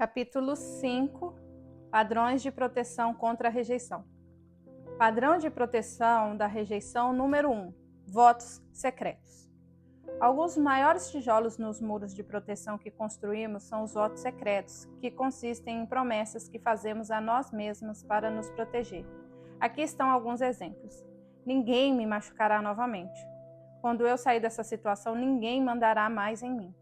Capítulo 5. Padrões de proteção contra a rejeição. Padrão de proteção da rejeição número 1. Votos secretos. Alguns dos maiores tijolos nos muros de proteção que construímos são os votos secretos, que consistem em promessas que fazemos a nós mesmos para nos proteger. Aqui estão alguns exemplos. Ninguém me machucará novamente. Quando eu sair dessa situação, ninguém mandará mais em mim.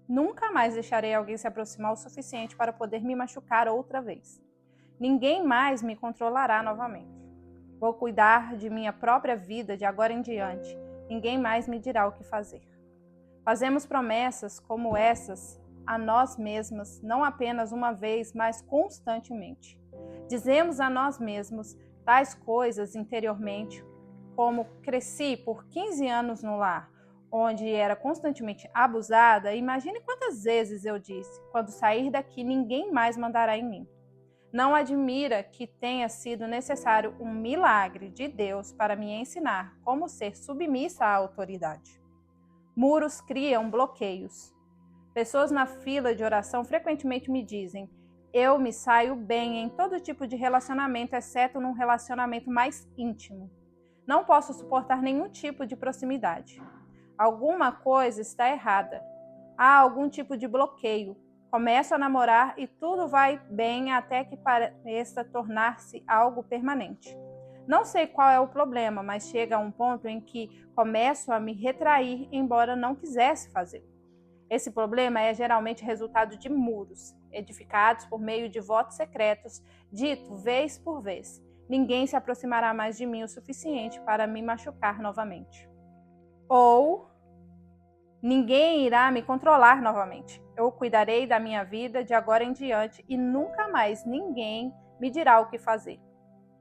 Nunca mais deixarei alguém se aproximar o suficiente para poder me machucar outra vez. Ninguém mais me controlará novamente. Vou cuidar de minha própria vida de agora em diante. Ninguém mais me dirá o que fazer. Fazemos promessas como essas a nós mesmas, não apenas uma vez, mas constantemente. Dizemos a nós mesmos tais coisas interiormente, como cresci por 15 anos no lar, onde era constantemente abusada. Imagine quantas vezes eu disse: quando sair daqui, ninguém mais mandará em mim. Não admira que tenha sido necessário um milagre de Deus para me ensinar como ser submissa à autoridade. Muros criam bloqueios. Pessoas na fila de oração frequentemente me dizem: eu me saio bem em todo tipo de relacionamento, exceto num relacionamento mais íntimo. Não posso suportar nenhum tipo de proximidade. Alguma coisa está errada. Há algum tipo de bloqueio. Começo a namorar e tudo vai bem até que pareça tornar-se algo permanente. Não sei qual é o problema, mas chega a um ponto em que começo a me retrair, embora não quisesse fazê-lo. Esse problema é geralmente resultado de muros, edificados por meio de votos secretos, dito vez por vez. Ninguém se aproximará mais de mim o suficiente para me machucar novamente. Ou ninguém irá me controlar novamente. Eu cuidarei da minha vida de agora em diante e nunca mais ninguém me dirá o que fazer.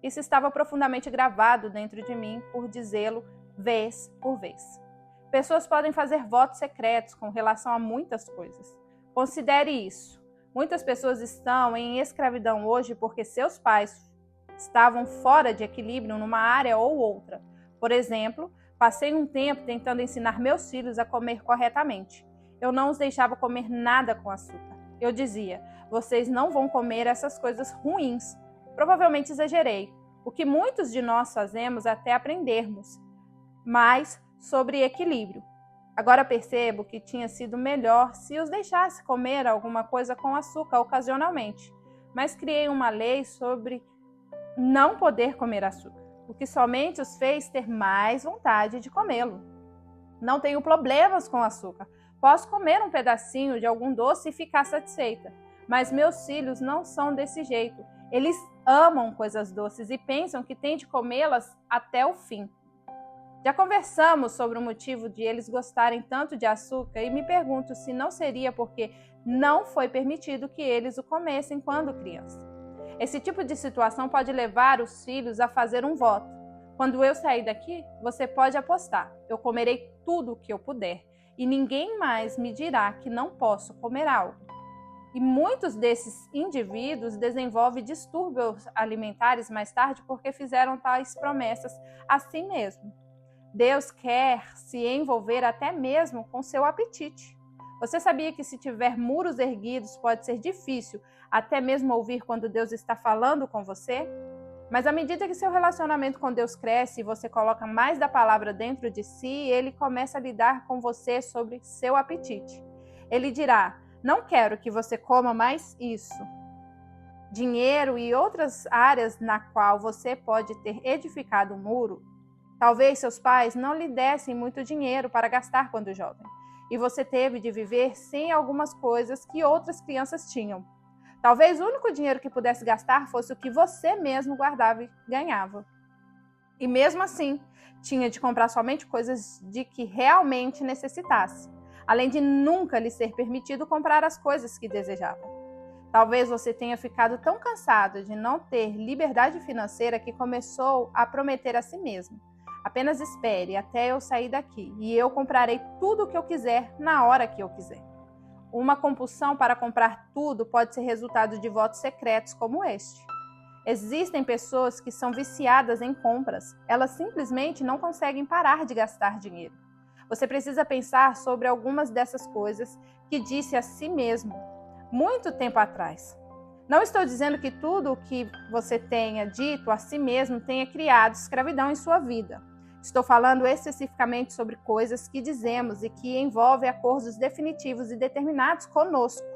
Isso estava profundamente gravado dentro de mim por dizê-lo vez por vez. Pessoas podem fazer votos secretos com relação a muitas coisas. Considere isso. Muitas pessoas estão em escravidão hoje porque seus pais estavam fora de equilíbrio numa área ou outra. Por exemplo, passei um tempo tentando ensinar meus filhos a comer corretamente. Eu não os deixava comer nada com açúcar. Eu dizia: vocês não vão comer essas coisas ruins. Provavelmente exagerei, o que muitos de nós fazemos até aprendermos mais sobre equilíbrio. Agora percebo que tinha sido melhor se os deixasse comer alguma coisa com açúcar ocasionalmente, mas criei uma lei sobre não poder comer açúcar, o que somente os fez ter mais vontade de comê-lo. Não tenho problemas com açúcar. Posso comer um pedacinho de algum doce e ficar satisfeita. Mas meus filhos não são desse jeito. Eles amam coisas doces e pensam que têm de comê-las até o fim. Já conversamos sobre o motivo de eles gostarem tanto de açúcar e me pergunto se não seria porque não foi permitido que eles o comessem quando criança. Esse tipo de situação pode levar os filhos a fazer um voto. Quando eu sair daqui, você pode apostar. Eu comerei tudo o que eu puder e ninguém mais me dirá que não posso comer algo. E muitos desses indivíduos desenvolvem distúrbios alimentares mais tarde porque fizeram tais promessas a si mesmo. Deus quer se envolver até mesmo com seu apetite. Você sabia que se tiver muros erguidos pode ser difícil até mesmo ouvir quando Deus está falando com você? Mas à medida que seu relacionamento com Deus cresce e você coloca mais da palavra dentro de si, Ele começa a lidar com você sobre seu apetite. Ele dirá: não quero que você coma mais isso. Dinheiro e outras áreas na qual você pode ter edificado um muro. Talvez seus pais não lhe dessem muito dinheiro para gastar quando jovem, e você teve de viver sem algumas coisas que outras crianças tinham. Talvez o único dinheiro que pudesse gastar fosse o que você mesmo guardava e ganhava. E mesmo assim, tinha de comprar somente coisas de que realmente necessitasse, além de nunca lhe ser permitido comprar as coisas que desejava. Talvez você tenha ficado tão cansado de não ter liberdade financeira que começou a prometer a si mesmo: apenas espere até eu sair daqui e eu comprarei tudo o que eu quiser na hora que eu quiser. Uma compulsão para comprar tudo pode ser resultado de votos secretos como este. Existem pessoas que são viciadas em compras. Elas simplesmente não conseguem parar de gastar dinheiro. Você precisa pensar sobre algumas dessas coisas que disse a si mesmo: muito tempo atrás. Não estou dizendo que tudo o que você tenha dito a si mesmo tenha criado escravidão em sua vida. Estou falando especificamente sobre coisas que dizemos e que envolvem acordos definitivos e determinados conosco.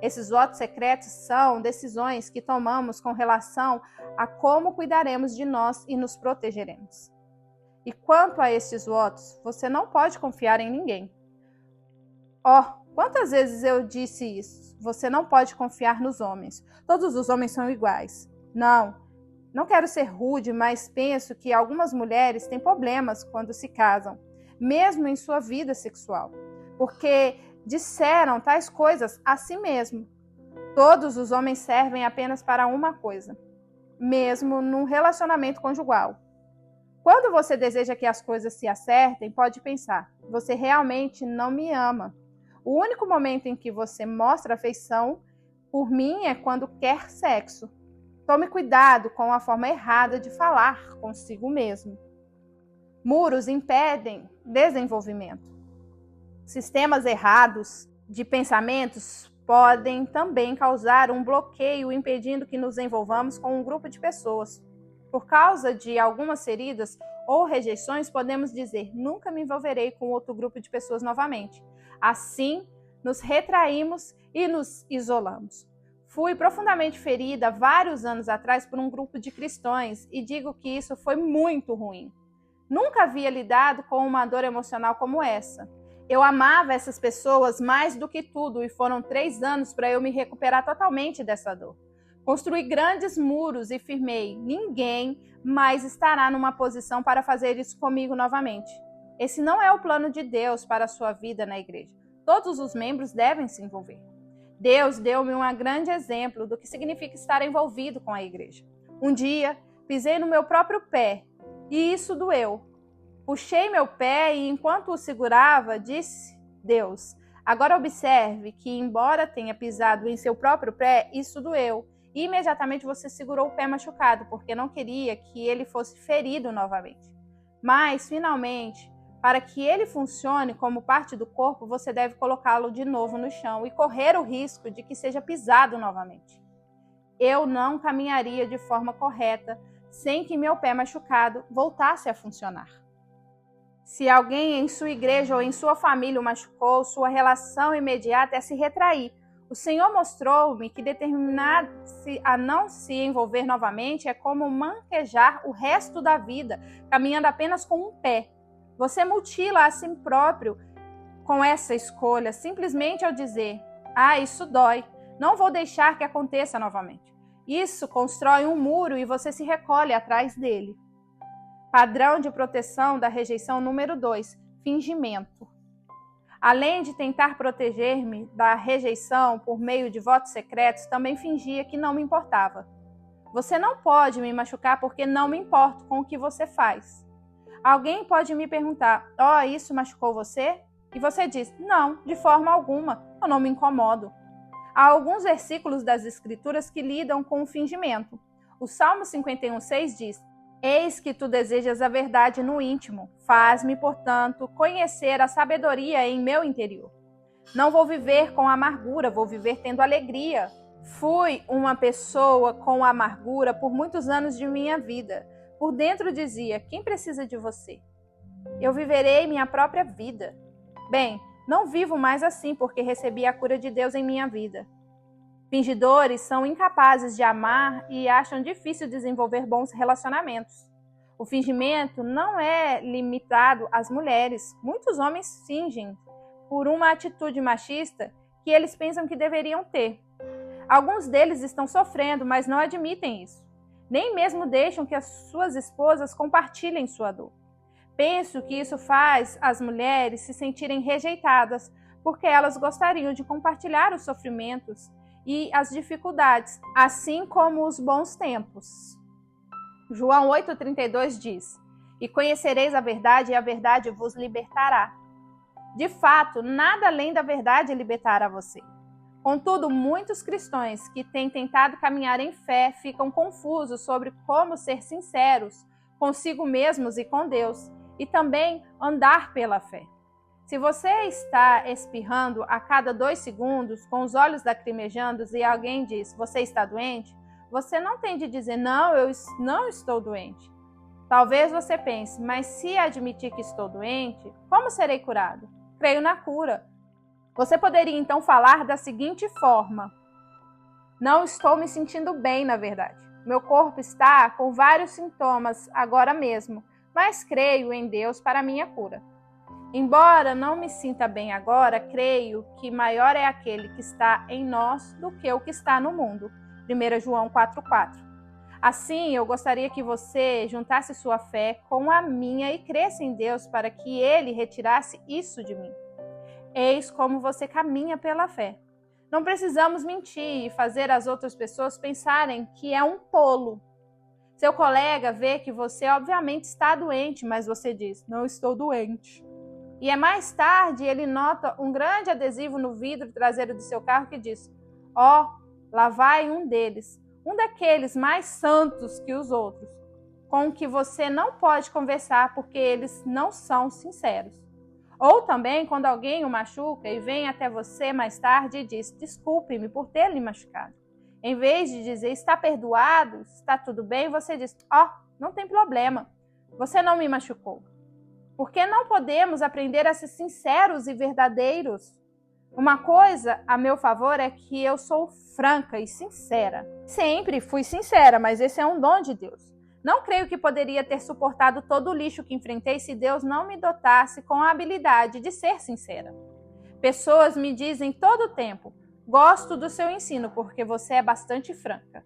Esses votos secretos são decisões que tomamos com relação a como cuidaremos de nós e nos protegeremos. E quanto a estes votos, você não pode confiar em ninguém. Quantas vezes eu disse isso? Você não pode confiar nos homens. Todos os homens são iguais. Não quero ser rude, mas penso que algumas mulheres têm problemas quando se casam, mesmo em sua vida sexual, porque disseram tais coisas a si mesmo. Todos os homens servem apenas para uma coisa, mesmo num relacionamento conjugal. Quando você deseja que as coisas se acertem, pode pensar: você realmente não me ama. O único momento em que você mostra afeição por mim é quando quer sexo. Tome cuidado com a forma errada de falar consigo mesmo. Muros impedem desenvolvimento. Sistemas errados de pensamentos podem também causar um bloqueio, impedindo que nos envolvamos com um grupo de pessoas. Por causa de algumas feridas ou rejeições, podemos dizer: nunca me envolverei com outro grupo de pessoas novamente. Assim, nos retraímos e nos isolamos. Fui profundamente ferida vários anos atrás por um grupo de cristãos e digo que isso foi muito ruim. Nunca havia lidado com uma dor emocional como essa. Eu amava essas pessoas mais do que tudo e foram 3 anos para eu me recuperar totalmente dessa dor. Construí grandes muros e firmei: ninguém mais estará numa posição para fazer isso comigo novamente. Esse não é o plano de Deus para a sua vida na igreja. Todos os membros devem se envolver. Deus deu-me um grande exemplo do que significa estar envolvido com a igreja. Um dia, pisei no meu próprio pé e isso doeu. Puxei meu pé e, enquanto o segurava, disse: Deus, agora observe que, embora tenha pisado em seu próprio pé, isso doeu. E imediatamente você segurou o pé machucado, porque não queria que ele fosse ferido novamente. Mas, finalmente, para que ele funcione como parte do corpo, você deve colocá-lo de novo no chão e correr o risco de que seja pisado novamente. Eu não caminharia de forma correta sem que meu pé machucado voltasse a funcionar. Se alguém em sua igreja ou em sua família o machucou, sua relação imediata é se retrair. O Senhor mostrou-me que determinar-se a não se envolver novamente é como manquejar o resto da vida, caminhando apenas com um pé. Você mutila a si próprio com essa escolha, simplesmente ao dizer: isso dói, não vou deixar que aconteça novamente. Isso constrói um muro e você se recolhe atrás dele. Padrão de proteção da rejeição número 2, fingimento. Além de tentar proteger-me da rejeição por meio de votos secretos, também fingia que não me importava. Você não pode me machucar porque não me importo com o que você faz. Alguém pode me perguntar: isso machucou você? E você diz: não, de forma alguma, eu não me incomodo. Há alguns versículos das Escrituras que lidam com o fingimento. O Salmo 51,6 diz: eis que tu desejas a verdade no íntimo, faz-me, portanto, conhecer a sabedoria em meu interior. Não vou viver com amargura, vou viver tendo alegria. Fui uma pessoa com amargura por muitos anos de minha vida. Por dentro dizia: quem precisa de você? Eu viverei minha própria vida. Bem, não vivo mais assim porque recebi a cura de Deus em minha vida. Fingidores são incapazes de amar e acham difícil desenvolver bons relacionamentos. O fingimento não é limitado às mulheres. Muitos homens fingem por uma atitude machista que eles pensam que deveriam ter. Alguns deles estão sofrendo, mas não admitem isso. Nem mesmo deixam que as suas esposas compartilhem sua dor. Penso que isso faz as mulheres se sentirem rejeitadas, porque elas gostariam de compartilhar os sofrimentos e as dificuldades, assim como os bons tempos. João 8,32 diz: e conhecereis a verdade, e a verdade vos libertará. De fato, nada além da verdade libertará você. Contudo, muitos cristãos que têm tentado caminhar em fé ficam confusos sobre como ser sinceros consigo mesmos e com Deus, e também andar pela fé. Se você está espirrando a cada 2 segundos, com os olhos lacrimejando, e alguém diz, você está doente? Você não tem de dizer, não, eu não estou doente. Talvez você pense, mas se admitir que estou doente, como serei curado? Creio na cura. Você poderia então falar da seguinte forma: não estou me sentindo bem, na verdade. Meu corpo está com vários sintomas agora mesmo, mas creio em Deus para a minha cura. Embora não me sinta bem agora, creio que maior é aquele que está em nós do que o que está no mundo. 1 João 4,4. Assim, eu gostaria que você juntasse sua fé com a minha e cresça em Deus para que Ele retirasse isso de mim. Eis como você caminha pela fé. Não precisamos mentir e fazer as outras pessoas pensarem que é um tolo. Seu colega vê que você obviamente está doente, mas você diz, não estou doente. E mais tarde ele nota um grande adesivo no vidro traseiro do seu carro que diz, lá vai um deles, um daqueles mais santos que os outros, com que você não pode conversar porque eles não são sinceros. Ou também quando alguém o machuca e vem até você mais tarde e diz, desculpe-me por ter lhe machucado. Em vez de dizer, está perdoado, está tudo bem, você diz, não tem problema, você não me machucou. Porque não podemos aprender a ser sinceros e verdadeiros? Uma coisa a meu favor é que eu sou franca e sincera. Sempre fui sincera, mas esse é um dom de Deus. Não creio que poderia ter suportado todo o lixo que enfrentei se Deus não me dotasse com a habilidade de ser sincera. Pessoas me dizem todo o tempo, gosto do seu ensino porque você é bastante franca.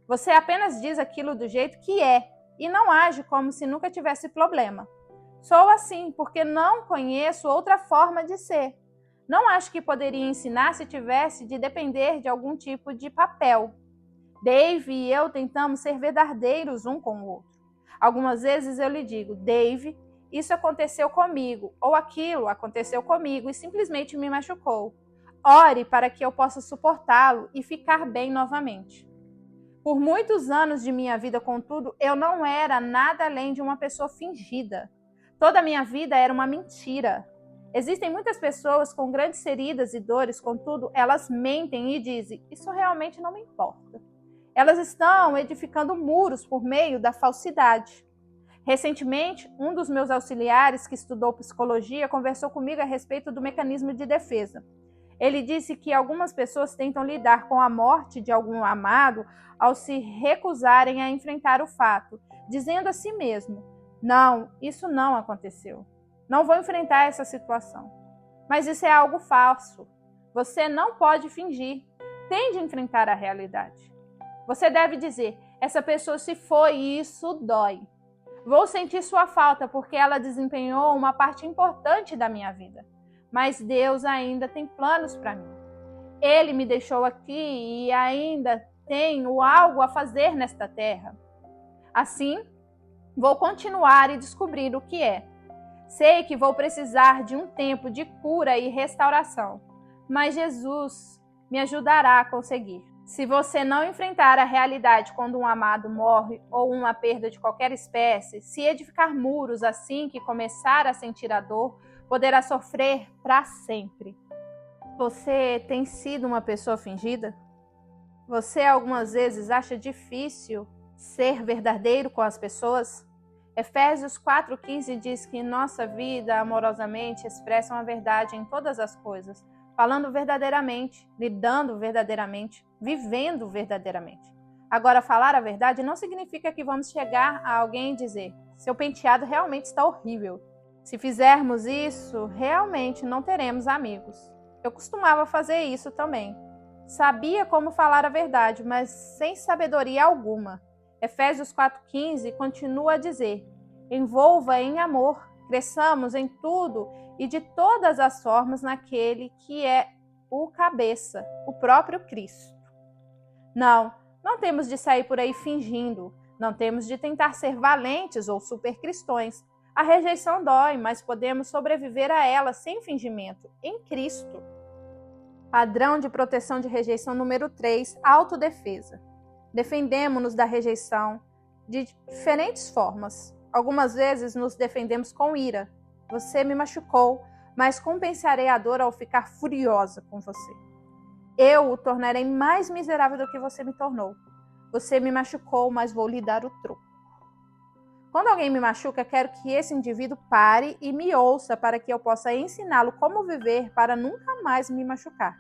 Você apenas diz aquilo do jeito que é e não age como se nunca tivesse problema. Sou assim porque não conheço outra forma de ser. Não acho que poderia ensinar se tivesse de depender de algum tipo de papel. Dave e eu tentamos ser verdadeiros um com o outro. Algumas vezes eu lhe digo, Dave, isso aconteceu comigo, ou aquilo aconteceu comigo e simplesmente me machucou. Ore para que eu possa suportá-lo e ficar bem novamente. Por muitos anos de minha vida, contudo, eu não era nada além de uma pessoa fingida. Toda a minha vida era uma mentira. Existem muitas pessoas com grandes feridas e dores, contudo, elas mentem e dizem, isso realmente não me importa. Elas estão edificando muros por meio da falsidade. Recentemente, um dos meus auxiliares que estudou psicologia conversou comigo a respeito do mecanismo de defesa. Ele disse que algumas pessoas tentam lidar com a morte de algum amado ao se recusarem a enfrentar o fato, dizendo a si mesmo, não, isso não aconteceu. Não vou enfrentar essa situação. Mas isso é algo falso. Você não pode fingir. Tem de enfrentar a realidade. Você deve dizer, essa pessoa se foi e isso dói. Vou sentir sua falta porque ela desempenhou uma parte importante da minha vida. Mas Deus ainda tem planos para mim. Ele me deixou aqui e ainda tenho algo a fazer nesta terra. Assim, vou continuar e descobrir o que é. Sei que vou precisar de um tempo de cura e restauração, mas Jesus me ajudará a conseguir. Se você não enfrentar a realidade quando um amado morre ou uma perda de qualquer espécie, se edificar muros assim que começar a sentir a dor, poderá sofrer para sempre. Você tem sido uma pessoa fingida? Você algumas vezes acha difícil ser verdadeiro com as pessoas? Efésios 4,15 diz que nossa vida amorosamente expressa a verdade em todas as coisas, falando verdadeiramente, lidando verdadeiramente, vivendo verdadeiramente. Agora, falar a verdade não significa que vamos chegar a alguém e dizer, seu penteado realmente está horrível. Se fizermos isso, realmente não teremos amigos. Eu costumava fazer isso também. Sabia como falar a verdade, mas sem sabedoria alguma. Efésios 4,15 continua a dizer, envolva em amor, cresçamos em tudo e de todas as formas naquele que é o cabeça, o próprio Cristo. Não temos de sair por aí fingindo, não temos de tentar ser valentes ou supercristões. A rejeição dói, mas podemos sobreviver a ela sem fingimento, em Cristo. Padrão de proteção de rejeição número 3, autodefesa. Defendemos-nos da rejeição de diferentes formas. Algumas vezes nos defendemos com ira. Você me machucou, mas compensarei a dor ao ficar furiosa com você. Eu o tornarei mais miserável do que você me tornou. Você me machucou, mas vou lhe dar o troco. Quando alguém me machuca, quero que esse indivíduo pare e me ouça para que eu possa ensiná-lo como viver para nunca mais me machucar.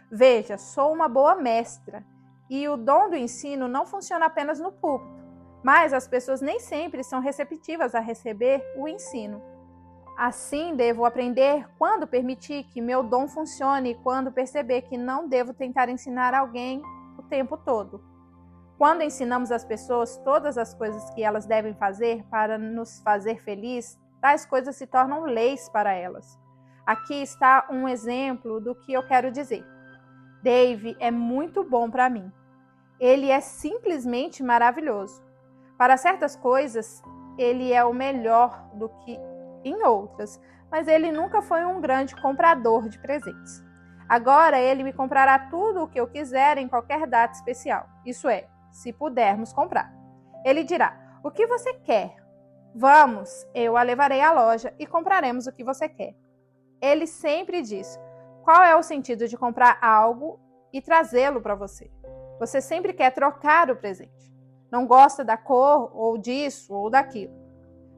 Veja, sou uma boa mestra e o dom do ensino não funciona apenas no púlpito, mas as pessoas nem sempre são receptivas a receber o ensino. Assim, devo aprender quando permitir que meu dom funcione e quando perceber que não devo tentar ensinar alguém o tempo todo. Quando ensinamos as pessoas todas as coisas que elas devem fazer para nos fazer feliz, tais coisas se tornam leis para elas. Aqui está um exemplo do que eu quero dizer. Dave é muito bom para mim. Ele é simplesmente maravilhoso. Para certas coisas, ele é o melhor do que em outras, mas ele nunca foi um grande comprador de presentes. Agora ele me comprará tudo o que eu quiser em qualquer data especial. Isso é, se pudermos comprar. Ele dirá: o que você quer? Vamos, eu a levarei à loja e compraremos o que você quer. Ele sempre diz: qual é o sentido de comprar algo e trazê-lo para você? Você sempre quer trocar o presente. Não gosta da cor ou disso ou daquilo.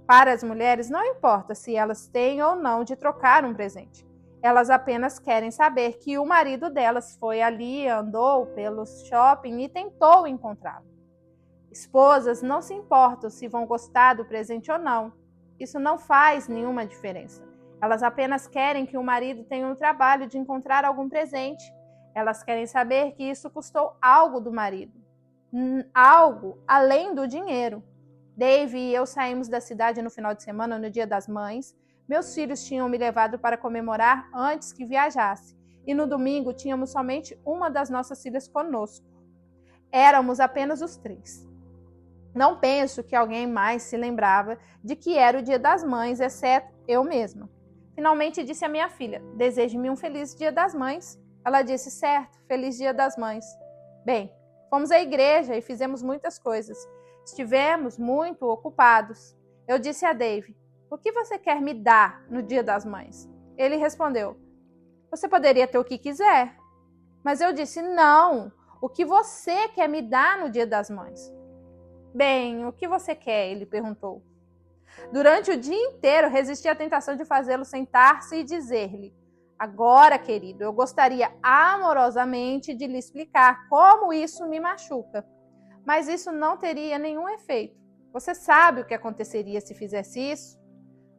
Para as mulheres, não importa se elas têm ou não de trocar um presente. Elas apenas querem saber que o marido delas foi ali, andou pelo shopping e tentou encontrá-lo. Esposas não se importam se vão gostar do presente ou não. Isso não faz nenhuma diferença. Elas apenas querem que o marido tenha o trabalho de encontrar algum presente. Elas querem saber que isso custou algo do marido. Algo além do dinheiro. Dave e eu saímos da cidade no final de semana, no Dia das Mães. Meus filhos tinham me levado para comemorar antes que viajasse. E no domingo tínhamos somente uma das nossas filhas conosco. Éramos apenas os 3. Não penso que alguém mais se lembrava de que era o Dia das Mães, exceto eu mesma. Finalmente disse à minha filha: deseje-me um feliz Dia das Mães. Ela disse: certo, feliz Dia das Mães. Bem, fomos à igreja e fizemos muitas coisas. Estivemos muito ocupados. Eu disse a Dave: o que você quer me dar no Dia das Mães? Ele respondeu: você poderia ter o que quiser. Mas eu disse: não, o que você quer me dar no Dia das Mães? Bem, o que você quer? Ele perguntou. Durante o dia inteiro resisti à tentação de fazê-lo sentar-se e dizer-lhe: agora, querido, eu gostaria amorosamente de lhe explicar como isso me machuca. Mas isso não teria nenhum efeito. Você sabe o que aconteceria se fizesse isso?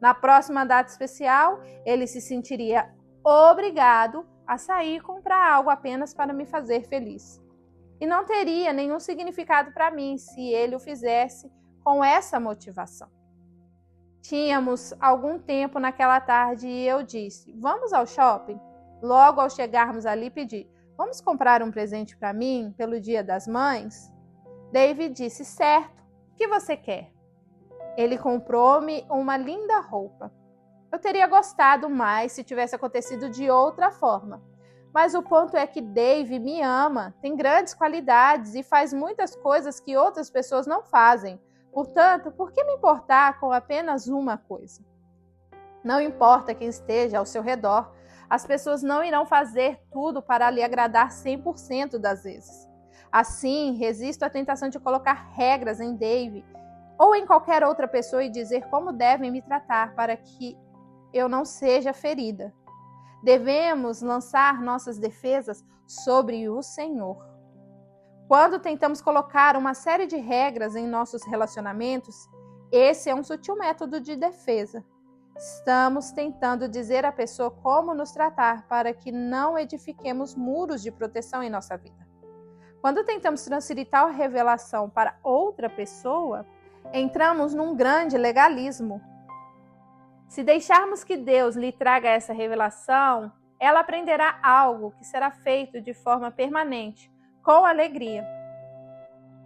Na próxima data especial, ele se sentiria obrigado a sair e comprar algo apenas para me fazer feliz. E não teria nenhum significado para mim se ele o fizesse com essa motivação. Tínhamos algum tempo naquela tarde e eu disse: vamos ao shopping? Logo ao chegarmos ali, pedi: vamos comprar um presente para mim pelo Dia das Mães? David disse: certo, o que você quer? Ele comprou-me uma linda roupa. Eu teria gostado mais se tivesse acontecido de outra forma. Mas o ponto é que Dave me ama, tem grandes qualidades e faz muitas coisas que outras pessoas não fazem. Portanto, por que me importar com apenas uma coisa? Não importa quem esteja ao seu redor, as pessoas não irão fazer tudo para lhe agradar 100% das vezes. Assim, resisto à tentação de colocar regras em Dave ou em qualquer outra pessoa e dizer como devem me tratar para que eu não seja ferida. Devemos lançar nossas defesas sobre o Senhor. Quando tentamos colocar uma série de regras em nossos relacionamentos, esse é um sutil método de defesa. Estamos tentando dizer à pessoa como nos tratar para que não edifiquemos muros de proteção em nossa vida. Quando tentamos transferir tal revelação para outra pessoa, entramos num grande legalismo. Se deixarmos que Deus lhe traga essa revelação, ela aprenderá algo que será feito de forma permanente, com alegria.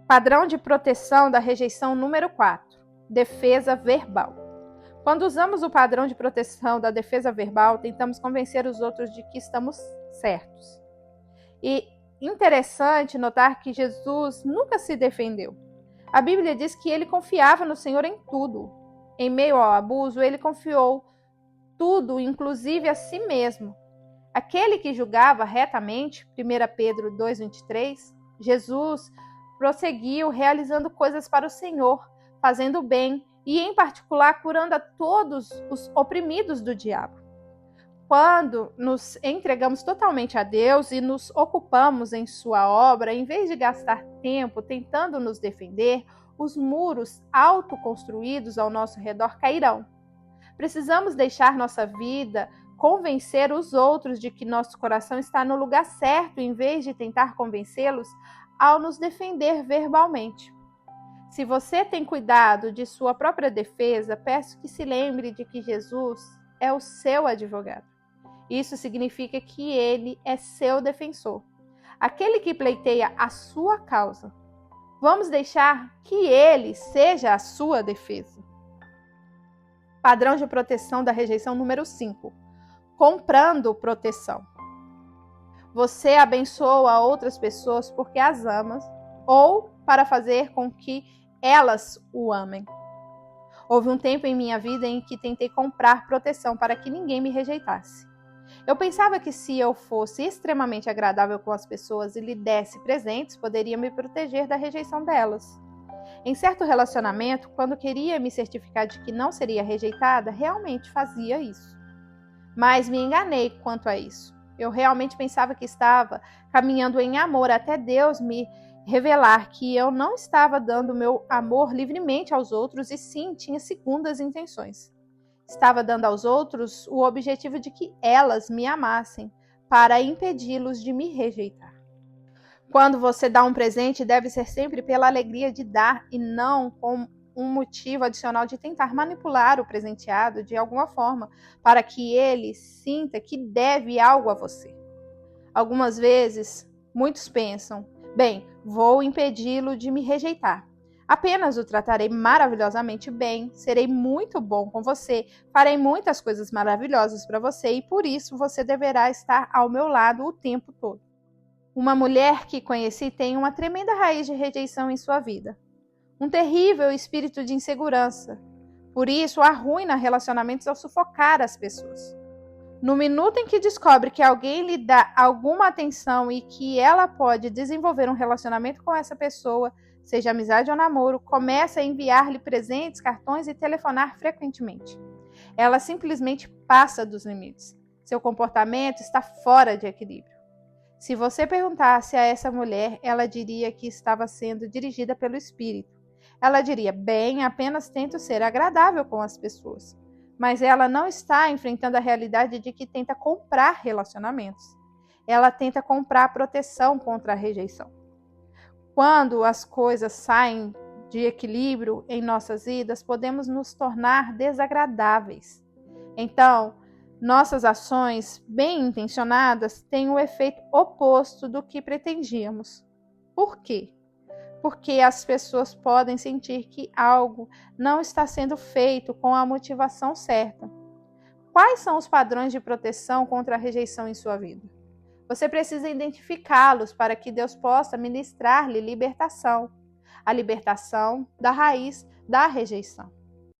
Padrão de proteção da rejeição número 4. Defesa verbal. Quando usamos o padrão de proteção da defesa verbal, tentamos convencer os outros de que estamos certos. E interessante notar que Jesus nunca se defendeu. A Bíblia diz que ele confiava no Senhor em tudo. Em meio ao abuso, ele confiou tudo, inclusive a si mesmo. Aquele que julgava retamente, 1 Pedro 2,23, Jesus prosseguiu realizando coisas para o Senhor, fazendo o bem e, em particular, curando a todos os oprimidos do diabo. Quando nos entregamos totalmente a Deus e nos ocupamos em sua obra, em vez de gastar tempo tentando nos defender, os muros autoconstruídos ao nosso redor cairão. Precisamos deixar nossa vida convencer os outros de que nosso coração está no lugar certo, em vez de tentar convencê-los ao nos defender verbalmente. Se você tem cuidado de sua própria defesa, peço que se lembre de que Jesus é o seu advogado. Isso significa que ele é seu defensor, aquele que pleiteia a sua causa. Vamos deixar que ele seja a sua defesa. Padrão de proteção da rejeição número 5. Comprando proteção. Você abençoa outras pessoas porque as ama ou para fazer com que elas o amem. Houve um tempo em minha vida em que tentei comprar proteção para que ninguém me rejeitasse. Eu pensava que se eu fosse extremamente agradável com as pessoas e lhe desse presentes, poderia me proteger da rejeição delas. Em certo relacionamento, quando queria me certificar de que não seria rejeitada, realmente fazia isso. Mas me enganei quanto a isso. Eu realmente pensava que estava caminhando em amor até Deus me revelar que eu não estava dando meu amor livremente aos outros e sim tinha segundas intenções. Estava dando aos outros o objetivo de que elas me amassem, para impedi-los de me rejeitar. Quando você dá um presente, deve ser sempre pela alegria de dar e não com um motivo adicional de tentar manipular o presenteado de alguma forma para que ele sinta que deve algo a você. Algumas vezes, muitos pensam, bem, vou impedi-lo de me rejeitar. Apenas o tratarei maravilhosamente bem, serei muito bom com você, farei muitas coisas maravilhosas para você e por isso você deverá estar ao meu lado o tempo todo. Uma mulher que conheci tem uma tremenda raiz de rejeição em sua vida. Um terrível espírito de insegurança. Por isso, arruina relacionamentos ao sufocar as pessoas. No minuto em que descobre que alguém lhe dá alguma atenção e que ela pode desenvolver um relacionamento com essa pessoa, seja amizade ou namoro, começa a enviar-lhe presentes, cartões e telefonar frequentemente. Ela simplesmente passa dos limites. Seu comportamento está fora de equilíbrio. Se você perguntasse a essa mulher, ela diria que estava sendo dirigida pelo espírito. Ela diria, bem, apenas tento ser agradável com as pessoas. Mas ela não está enfrentando a realidade de que tenta comprar relacionamentos. Ela tenta comprar proteção contra a rejeição. Quando as coisas saem de equilíbrio em nossas vidas, podemos nos tornar desagradáveis. Então, nossas ações bem intencionadas têm o efeito oposto do que pretendíamos. Por quê? Porque as pessoas podem sentir que algo não está sendo feito com a motivação certa. Quais são os padrões de proteção contra a rejeição em sua vida? Você precisa identificá-los para que Deus possa ministrar-lhe libertação, a libertação da raiz da rejeição.